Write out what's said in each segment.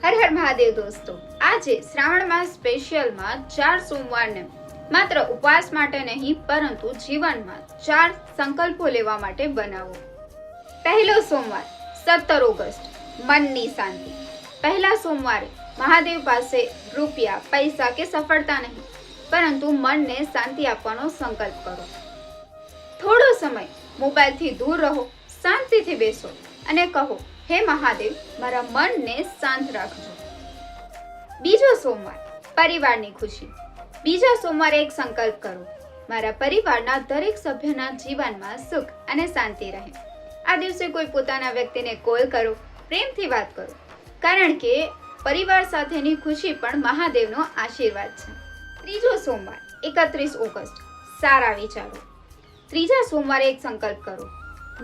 હર હર મહાદેવ દોસ્તો, આજે શ્રાવણ માસ સ્પેશિયલમાં 4 સોમવારને માત્ર ઉપવાસ માટે નહીં પરંતુ જીવનમાં 4 સંકલ્પો લેવા માટે બનાવો। પહેલો સોમવાર 17 ઓગસ્ટ, મનની શાંતિ। પહેલા સોમવારે મહાદેવ પાસે રૂપિયા, પૈસા કે સફળતા નહીં પરંતુ મનને શાંતિ આપવાનો સંકલ્પ કરો। થોડો સમય મોબાઈલથી દૂર રહો, શાંતિથી બેસો અને કહો, હે મહાદેવ, મારા મનને શાંત રાખજો। બીજો સોમવાર પરિવારની ખુશી। બીજા સોમવારે એક સંકલ્પ કરો, મારા પરિવારના દરેક સભ્યના જીવનમાં સુખ અને શાંતિ રહે। આ દિવસે કોઈ પોતાના વ્યક્તિને કોલ કરો, પ્રેમથી વાત કરો, કારણ કે પરિવાર સાથેની ખુશી પણ મહાદેવનો આશીર્વાદ છે। ત્રીજો સોમવાર 31 ઓગસ્ટ, સારા વિચારો। ત્રીજા સોમવારે એક સંકલ્પ કરો,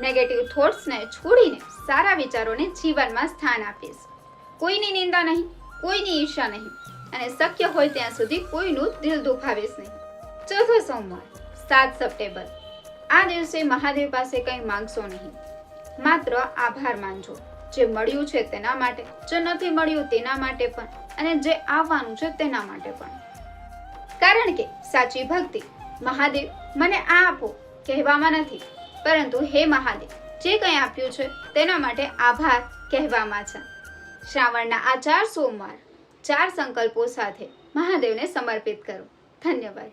નેગેટિવ થોટ્સને છોડીને સારા વિચારોને જીવનમાં સ્થાન આપીશ। કોઈની નિંદા નહીં, કોઈની ઈર્ષા નહીં અને શક્ય હોય ત્યાં સુધી કોઈનું દિલ દુખાવીશ નહીં। ચોથો સોમવાર 7 સપ્ટેમ્બર, આ દિવસે મહાદેવ પાસે કંઈ માંગશો નહીં, માત્ર આભાર માનજો। જે મળ્યું છે તેના માટે, જે નથી મળ્યું તેના માટે પણ અને જે આવવાનું છે તેના માટે પણ। કારણ કે સાચી ભક્તિ મહાદેવ મને આ આપો કહેવામાં નથી, પરંતુ હે મહાદેવ, જે કંઈ આપ્યું છે તેના માટે આભાર કહેવામાં છે। શ્રાવણના આ 4 સોમવાર 4 સંકલ્પો સાથે મહાદેવને સમર્પિત કરો। ધન્યવાદ।